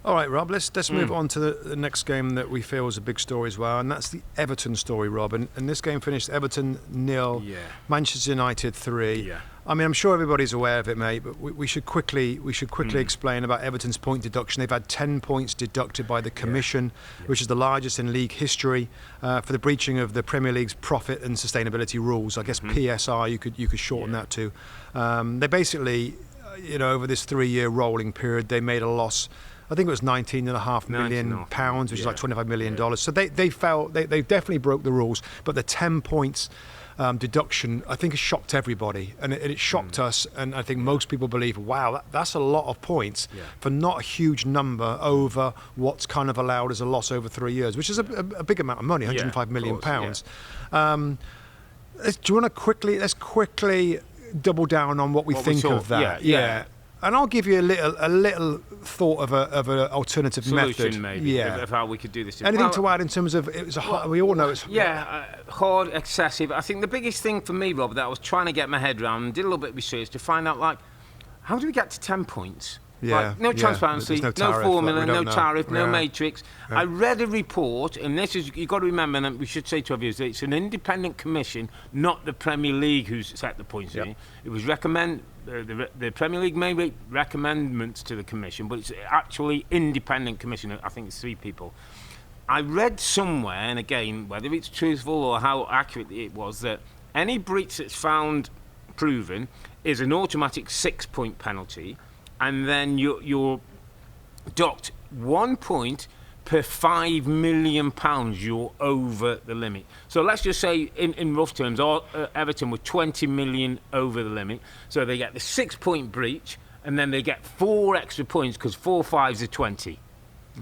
All right, Rob, let's move on to the next game that we feel is a big story as well, and that's the Everton story, Rob. And this game finished Everton 0, Manchester United 3. Yeah. I mean, I'm sure everybody's aware of it, mate, but we should quickly explain about Everton's point deduction. They've had 10 points deducted by the Commission, which is the largest in league history, for the breaching of the Premier League's profit and sustainability rules. I guess PSR, you could shorten that to. They basically, over this 3-year rolling period, they made a loss. I think it was £19.5 million, which is like $25 million. So they definitely broke the rules, but the 10 points deduction, I think, has shocked everybody, and it shocked us, and I think most people believe, wow, that's a lot of points for not a huge number over what's kind of allowed as a loss over 3 years, which is a big amount of money, £105 million. Do you want to let's quickly double down on what we think of that? Yeah. And I'll give you a little thought of an alternative solution, method, maybe, of how we could do this. Anything to add in terms of it was we all know it's hard, excessive. I think the biggest thing for me, Rob, that I was trying to get my head around and did a little bit of research to find out, like, how do we get to 10 points? No transparency, no formula, no tariff, no matrix. I read a report, and this is, you've got to remember, and we should say to our viewers, it's an independent commission, not the Premier League who's set the points. It was the Premier League made recommendments to the commission, but it's actually independent commission. I think it's 3 people. I read somewhere, and again, whether it's truthful or how accurate it was, that any breach that's found proven is an automatic 6-point penalty, and then you're docked 1 point per £5 million you're over the limit. So let's just say, in rough terms, Everton were 20 million over the limit. So they get the 6-point breach, and then they get 4 extra points because 4 5s are 20.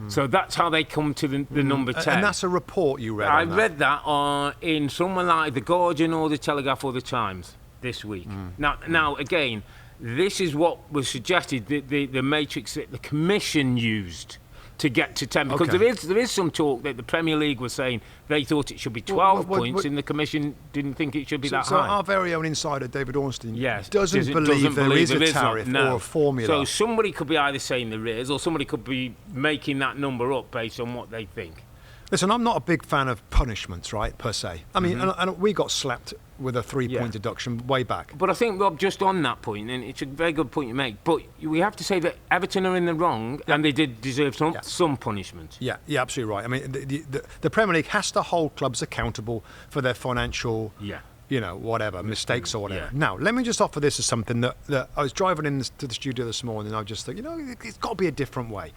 So that's how they come to the number 10. And that's a report you read. I read that in somewhere like the Guardian or the Telegraph or the Times this week. Now again, this is what was suggested, the matrix that the Commission used to get to 10, because there is some talk that the Premier League was saying they thought it should be 12 points, and the Commission didn't think it should be that high. So our very own insider, David Ornstein, doesn't believe there is a tariff or a formula. So somebody could be either saying there is, or somebody could be making that number up based on what they think. Listen, I'm not a big fan of punishments, right, per se. I mean, and we got slapped with a 3-point deduction way back. But I think, Rob, just on that point, and it's a very good point you make, but we have to say that Everton are in the wrong, and they did deserve some punishment. Yeah, absolutely right. I mean, the Premier League has to hold clubs accountable for their financial... whatever, mistakes or whatever. Now, let me just offer this as something that I was driving into the studio this morning, and I just thought, it's got to be a different way.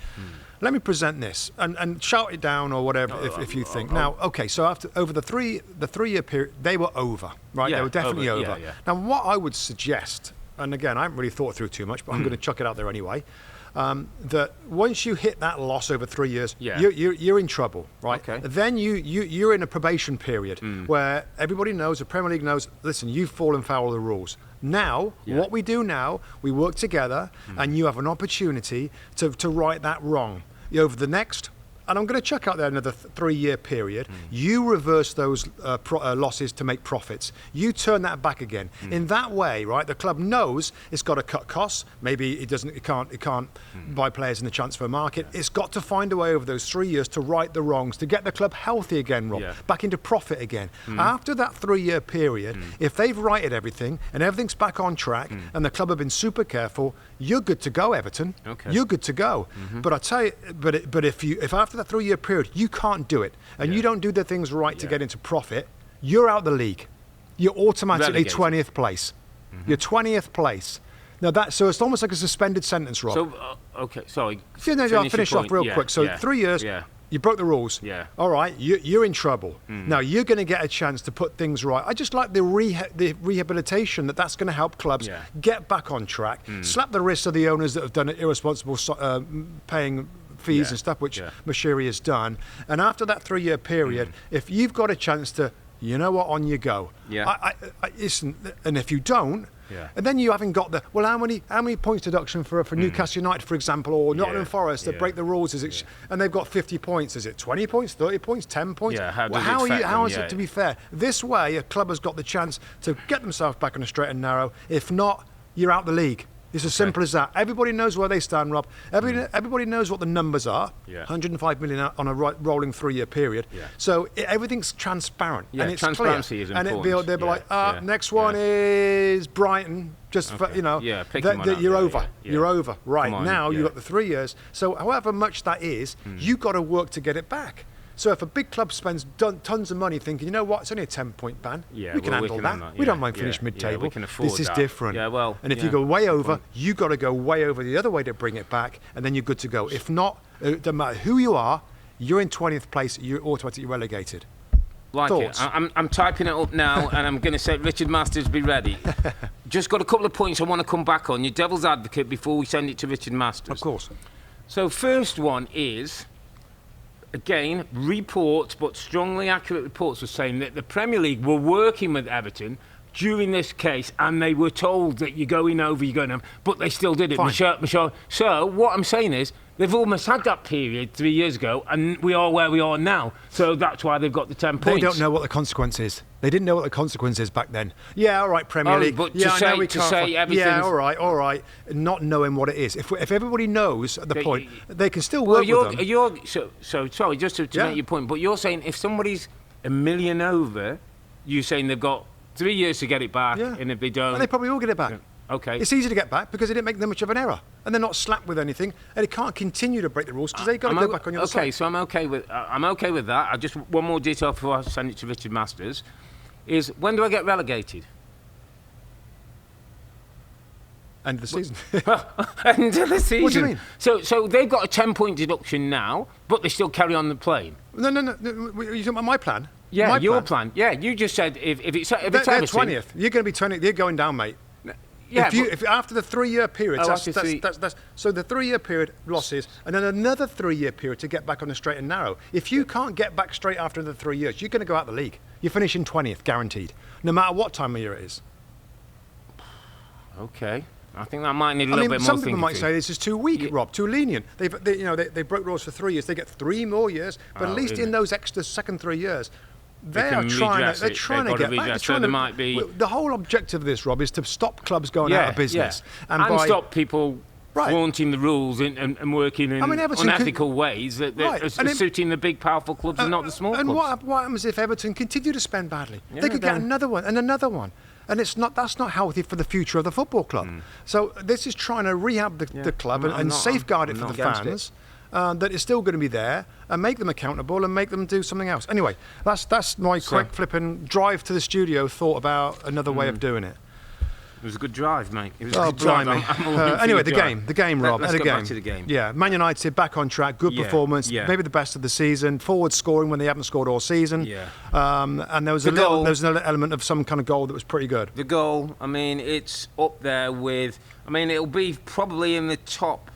Let me present this and shout it down or whatever if you think. Now, so over the 3-year period, they were over, right? They were definitely over. Now, what I would suggest, and again, I haven't really thought through too much, but I'm going to chuck it out there anyway, that once you hit that loss over 3 years, you're in trouble, right? Then you're in a probation period where everybody knows, the Premier League knows, listen, you've fallen foul of the rules. Now, what we do now, we work together, and you have an opportunity to right that wrong. Over the next, and I'm going to chuck out there another 3-year period, you reverse those losses to make profits. You turn that back again. In that way, right, the club knows it's got to cut costs. Maybe it can't buy players in the transfer market. It's got to find a way over those 3 years to right the wrongs, to get the club healthy again, Rob, back into profit again. After that 3-year period, if they've righted everything and everything's back on track and the club have been super careful, you're good to go, Everton. You're good to go. But I tell you, but if after that 3-year period you can't do it and you don't do the things right to get into profit, you're out the league. You're automatically 20th place. You're 20th place. Now so it's almost like a suspended sentence, Rob. So sorry. I'll finish off real quick. So 3 years. You broke the rules. All right, you're in trouble. Now you're going to get a chance to put things right. I just like the rehabilitation that's going to help clubs get back on track. Slap the wrists of the owners that have done it irresponsible, paying fees and stuff, which Mashiri has done. And after that 3-year period, if you've got a chance to, on you go. And if you don't, and then you haven't got how many points deduction for Newcastle United, for example, or Nottingham Forest that break the rules? And they've got 50 points. Is it 20 points, 30 points, 10 points? How is it to be fair? This way, a club has got the chance to get themselves back on a straight and narrow. If not, you're out the league. It's as simple as that. Everybody knows where they stand, Rob. Everybody knows what the numbers are. 105 million on a rolling 3-year period. So everything's transparent. Yeah, and it's transparency clear. is important. And they'll be like, next one is Brighton. Just for, you're over. You're over. Right, now you've got the 3 years. So however much that is, you've got to work to get it back. So if a big club spends tons of money thinking, you know what, it's only a 10-point ban, we can handle that. We don't mind finish mid-table. We can afford this is that. different. And if you go way over, you've got to go way over the other way to bring it back, and then you're good to go. If not, it doesn't matter who you are, you're in 20th place, you're automatically relegated. Thoughts? I'm typing it up now, and I'm going to say, Richard Masters, be ready. Just got a couple of points I want to come back on. Your devil's advocate before we send it to Richard Masters. Of course. So first one is... Again, reports, but strongly accurate reports, were saying that the Premier League were working with Everton during this case, and they were told that you're going over, but they still did it. Michelle. So what I'm saying is, they've almost had that period 3 years ago, and we are where we are now. So that's why they've got the 10 points. They don't know what the consequence is. They didn't know what the consequence is back then. Yeah, all right, Premier League. But to say everything. Yeah, all right. Not knowing what it is. If everybody knows at the point, they can still work with them. So sorry, just to make your point, but you're saying if somebody's $1 million over, you're saying they've got 3 years to get it back, and if they don't... And they probably will get it back. Okay. It's easy to get back because they didn't make that much of an error, and they're not slapped with anything, and they can't continue to break the rules because they've got to go back on your side. Okay, so I'm okay with that. I just one more detail before I send it to Richard Masters is when do I get relegated? End of the season. End of the season. What do you mean? So they've got a 10-point deduction now, but they still carry on the playing. No. You talking about my plan? Yeah, my your plan. Yeah, you just said if it's they're Everton, 20th. You're going to be 20th. You're going down, mate. Yeah, if after the 3-year period, so the 3-year period losses, and then another 3-year period to get back on the straight and narrow. If you can't get back straight after the 3 years, you're going to go out the league. You're finishing 20th, guaranteed, no matter what time of year it is. Okay, I think that might need a little bit more. Some people might say this is too weak, Rob, too lenient. They broke rules for 3 years. They get 3 more years, but at least in those extra second 3 years. They're trying to get back. The whole objective of this, Rob, is to stop clubs going out of business. And stop people flaunting the rules and working in unethical ways that are suiting the big, powerful clubs and not the small clubs. And what happens if Everton continue to spend badly? They could get another one and another one. And that's not healthy for the future of the football club. So this is trying to rehab the club and safeguard it for the fans. That is still going to be there and make them accountable and make them do something else. Anyway, that's my quick flipping drive to the studio thought about another way of doing it. It was a good drive, mate. It was a good drive. Anyway, the game, Rob. Let's go back to the game. Yeah, Man United back on track, good performance, maybe the best of the season. Forward scoring when they haven't scored all season. Yeah. And there was another element of some kind of goal that was pretty good. The goal, it's up there with. It'll be probably in the top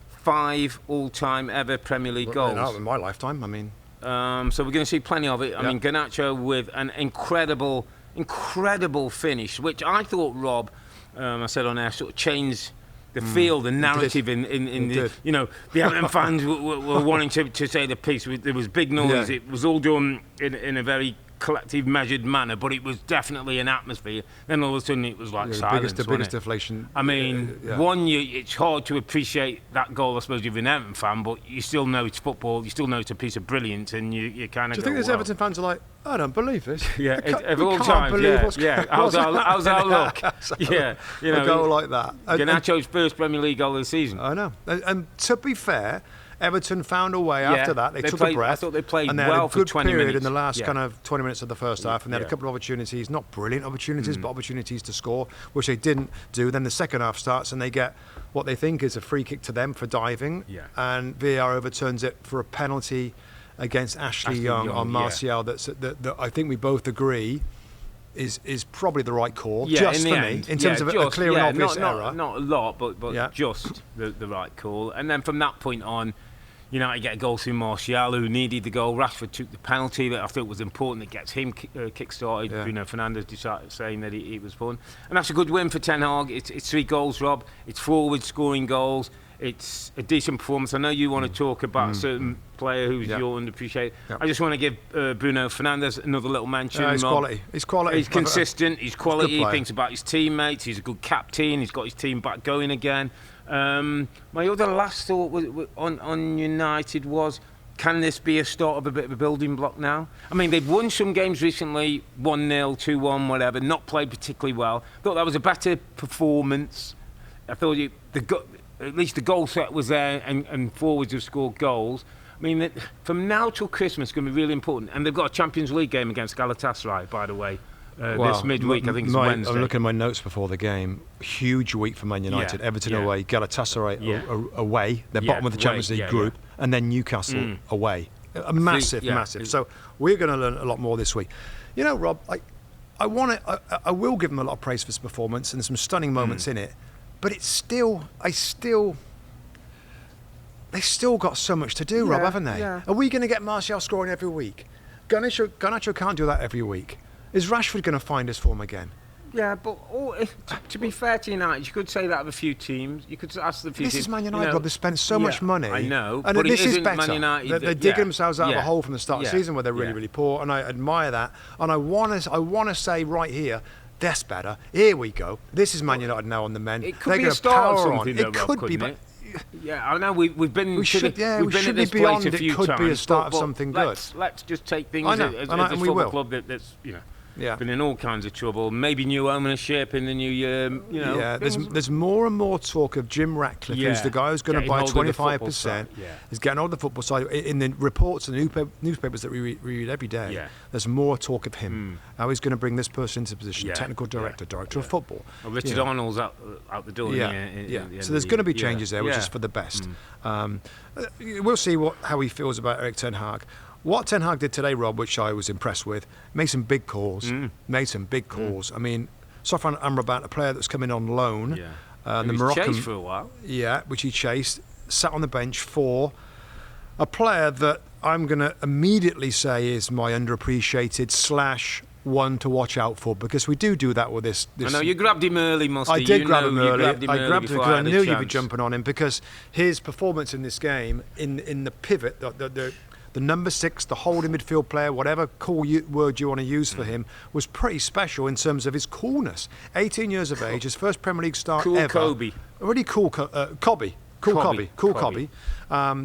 5 all-time ever Premier League goals. Not in my lifetime, So we're going to see plenty of it. Garnacho with an incredible finish, which I thought, Rob, I said on air, sort of changed the feel, the narrative in the, the Everton fans were wanting to say the piece. There was big noise. It was all done in a very collective, measured manner, but it was definitely an atmosphere. Then all of a sudden it was like silence. The biggest deflation. It's hard to appreciate that goal, I suppose, if you're an Everton fan, but you still know it's football, you still know it's a piece of brilliance, and you kind of Do you think there's Everton fans are like, I don't believe this? Yeah, at all times. How's our luck? A goal like that. Garnacho's first Premier League goal of the season. I know. And to be fair, Everton found a way after that. They took a breath. I thought they played and they well had a good for 20 period minutes. in the last kind of 20 minutes of the first half, and they had a couple of opportunities, not brilliant opportunities, but opportunities to score, which they didn't do. Then the second half starts, and they get what they think is a free kick to them for diving, and VAR overturns it for a penalty against Ashley Young on Martial. That I think we both agree is probably the right call, just for me, in terms of a clear and obvious error. Not a lot, but just the right call. And then from that point on, United get a goal through Martial, who needed the goal. Rashford took the penalty that I thought was important. That gets him kick-started. Fernandes decided saying that he was fun. And that's a good win for Ten Hag. It's 3 goals, Rob. It's forward scoring goals. It's a decent performance. I know you want to talk about a certain player who's you're underappreciated. I just want to give Bruno Fernandes another little mention. He's quality. He's quality. He's consistent. He's quality. He thinks about his teammates. He's a good captain. He's got his team back going again. My other last thought on United was, can this be a start of a bit of a building block now? I mean, they've won some games recently, 1-0, 2-1, whatever, not played particularly well. Thought that was a better performance. I thought at least the goal set was there, and forwards have scored goals. I mean, from now till Christmas is going to be really important. And they've got a Champions League game against Galatasaray, by the way, this midweek. I think it's Wednesday. I'm looking at my notes before the game. Huge week for Man United. Everton away, Galatasaray away. They're bottom of the Champions League group. And then Newcastle away. Massive. So we're going to learn a lot more this week. You know, Rob, I will give them a lot of praise for this performance and some stunning moments in it. But it's still, they still got so much to do, Rob, haven't they? Yeah. Are we going to get Martial scoring every week? Garnacho can't do that every week. Is Rashford going to find his form again? Yeah, but to be fair to United, you could say that of a few teams. You could ask the few teams. This is Man United, Rob. They spent so much money. I know, and but this is better. Man United, they're digging themselves out of a hole from the start of the season where they're really, really poor, and I admire that. And I want to say right here, that's better. Here we go. This is Man United now on the men. It could be a start of something, though, It could be, but I know we've been. We should be beyond. It could be a start of something good. Let's just take things as a football club that's been in all kinds of trouble. Maybe new ownership in the new year. There's more and more talk of Jim Ratcliffe, who's the guy who's going to buy 25%. He's getting hold of the football side. In the reports and newspapers that we read every day, there's more talk of him. How he's going to bring this person into position, technical director, director of football. Well, Richard Arnold's out the door. So there's going to be changes there, which is for the best. We'll see how he feels about Erik ten Hag. What Ten Hag did today, Rob, which I was impressed with, made some big calls. I mean, Sofyan Amrabat, a player that's coming on loan, the Moroccan, chased for a while. Which he chased, sat on the bench for a player that I'm going to immediately say is my underappreciated / one to watch out for, because we do that with this. I know you grabbed him early, Mustoe. I did grab him early. I grabbed him because I knew you'd be jumping on him, because his performance in this game, in the pivot, the number 6, the holding midfield player, whatever word you want to use for him, was pretty special in terms of his coolness. 18 years of age, his first Premier League start ever. Kobe. Really cool Cobby.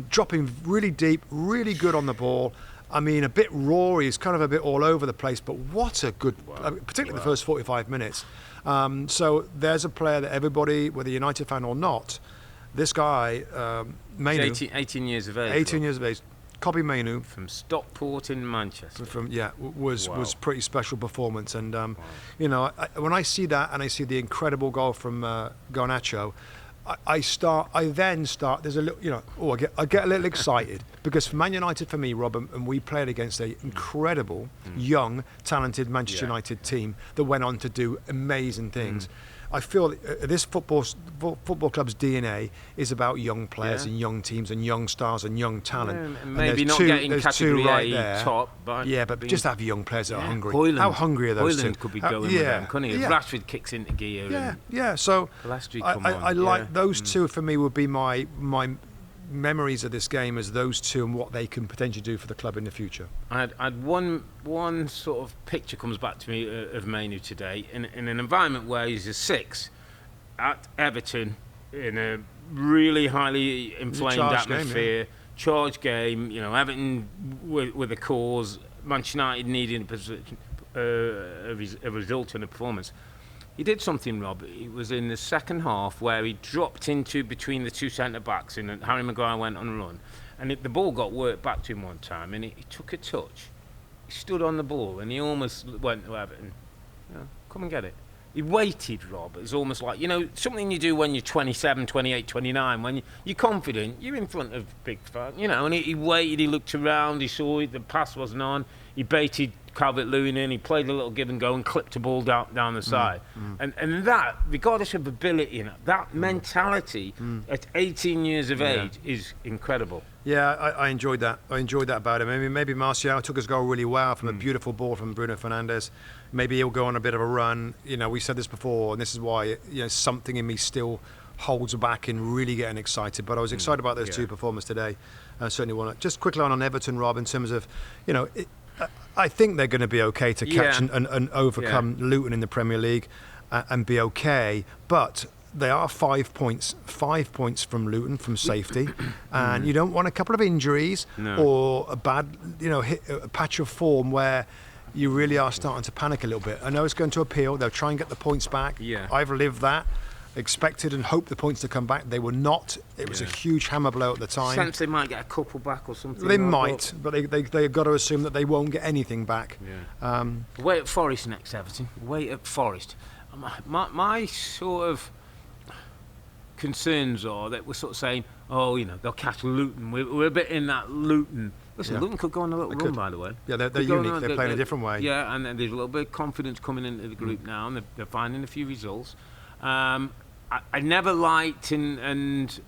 Dropping really deep, really good on the ball. I mean, a bit raw. He's kind of a bit all over the place, but what a good, particularly the first 45 minutes. So there's a player that everybody, whether United fan or not, this guy, Mainu, 18 years of age. 18 years of age. Kobbie Mainoo from Stockport in Manchester. Was pretty special performance, and when I see that and I see the incredible goal from Garnacho, I then start. There's a little, I get a little excited, because for Man United, for me, Rob, and we played against an incredible, young, talented Manchester United team that went on to do amazing things. I feel this football club's DNA is about young players and young teams and young stars and young talent. And maybe not getting category A top, but but just have young players that are hungry. Hoyland, how hungry are those two? Hoyland could be going with them, couldn't he? If Rashford kicks into gear. So I like those two. For me, would be my memories of this game as those two and what they can potentially do for the club in the future. I had one sort of picture comes back to me of Mainoo today in an environment where he's a 6 at Everton in a really highly inflamed atmosphere, charged game. Everton with a cause, Manchester United needing a result in a performance. He did something, Rob. It was in the second half where he dropped into between the two centre-backs and Harry Maguire went on a run. And the ball got worked back to him one time, and he took a touch. He stood on the ball, and he almost went to Everton. Come and get it. He waited, Rob. It's almost like, something you do when you're 27, 28, 29, when you're confident, you're in front of big fans, and he waited, he looked around, he saw it, the pass wasn't on, he baited Calvert-Lewin in, he played a little give and go and clipped a ball down the side. And that, regardless of ability, that mentality at 18 years of age is incredible. Yeah, I enjoyed that. I enjoyed that about him. Maybe Martial took his goal really well from a beautiful ball from Bruno Fernandes. Maybe he'll go on a bit of a run. We said this before, and this is why something in me still holds back in really getting excited. But I was excited about those two performers today. Certainly want to just quickly on Everton, Rob, in terms of, I think they're going to be okay to catch and overcome Luton in the Premier League and be okay. But they are 5 points from Luton from safety, and you don't want a couple of injuries or a bad, a patch of form where you really are starting to panic a little bit. I know it's going to appeal. They'll try and get the points back. Yeah. I've lived that. Expected and hoped the points to come back. They were not. It was a huge hammer blow at the time. Sense they might get a couple back or something. They might, but they've got to assume that they won't get anything back. Yeah. Away at Forest next, Everton. Away at Forest. My sort of concerns are that we're sort of saying, they'll catch Luton. We're a bit in that Luton. Listen, Luton could go on a little run, by the way. Yeah, they're unique. They're playing a different way. Yeah, and there's a little bit of confidence coming into the group now, and they're finding a few results. I never liked, and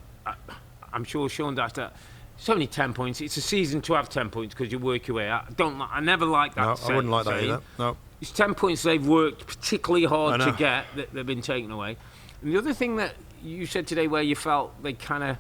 I'm sure Sean Dyche, that it's only 10 points. It's a season to have 10 points because you work your way out. I never like that. No, I wouldn't like that either. No. It's 10 points they've worked particularly hard to get that they've been taken away. And the other thing that you said today, where you felt they kind of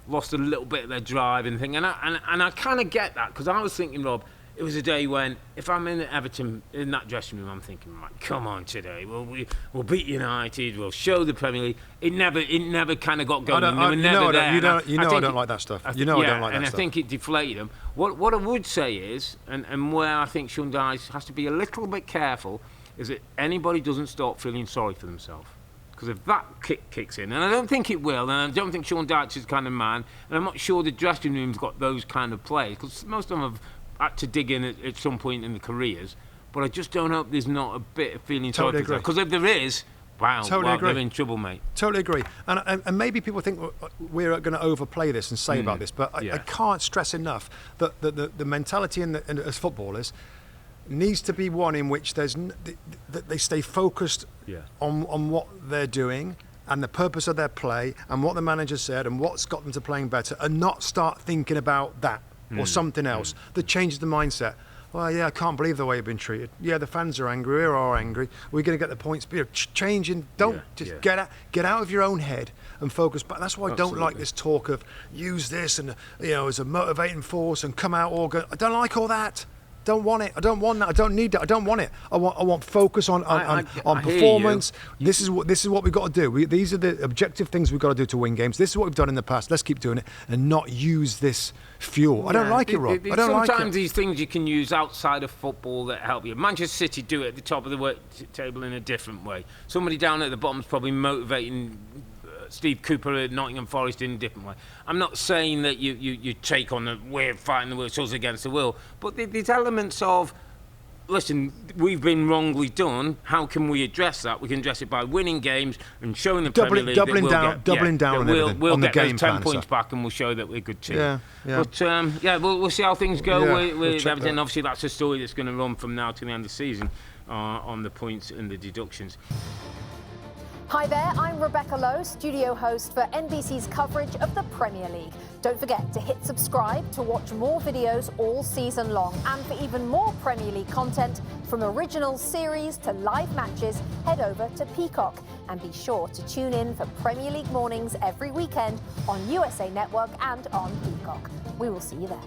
lost a little bit of their drive and thing, and I kind of get that, because I was thinking, Rob, it was a day when, if I'm in Everton in that dressing room, I'm thinking, right, come on today, we'll beat United, we'll show the Premier League. It never kind of got going. I don't like that stuff. I don't like that stuff. And I think it deflated them. What I would say is, and where I think Sean Dyche has to be a little bit careful, is that anybody doesn't start feeling sorry for themselves. Because if that kicks in, and I don't think it will, and I don't think Sean Dyche is the kind of man, and I'm not sure the dressing room's got those kind of players, because most of them have had to dig in at some point in their careers, but I just don't hope there's not a bit of feeling sorry for themselves. Because if there is, they're in trouble, mate. Totally agree. And maybe people think we're going to overplay this and say about this, but I can't stress enough that the mentality as footballers needs to be one in which they stay focused on what they're doing and the purpose of their play and what the manager said and what's got them to playing better, and not start thinking about that or something else that changes the mindset. Well, I can't believe the way you've been treated. Yeah, the fans are angry. We are angry. We're going to get the points. Changing. Don't get out of your own head and focus. But that's why I don't like this talk of use this and as a motivating force and come out all good. I don't like all that. Don't want it. I don't want that. I don't need that. I don't want it. I want focus on performance. This is what we've got to do. These are the objective things we've got to do to win games. This is what we've done in the past. Let's keep doing it and not use this fuel. I don't like it, Rob. I don't like it. Sometimes these things you can use outside of football that help you. Manchester City do it at the top of the table in a different way. Somebody down at the bottom is probably motivating Steve Cooper at Nottingham Forest in a different way. I'm not saying that you take on we're fighting the world against the will, but there's elements of, listen, we've been wrongly done. How can we address that? We can address it by winning games and showing the Premier League doubling down on everything. We'll on the get game those 10 points back, and we'll show that we're a good team. Yeah. But we'll see how things go with everything. Obviously, that's a story that's going to run from now to the end of the season on the points and the deductions. Hi there, I'm Rebecca Lowe, studio host for NBC's coverage of the Premier League. Don't forget to hit subscribe to watch more videos all season long. And for even more Premier League content, from original series to live matches, head over to Peacock. And be sure to tune in for Premier League mornings every weekend on USA Network and on Peacock. We will see you there.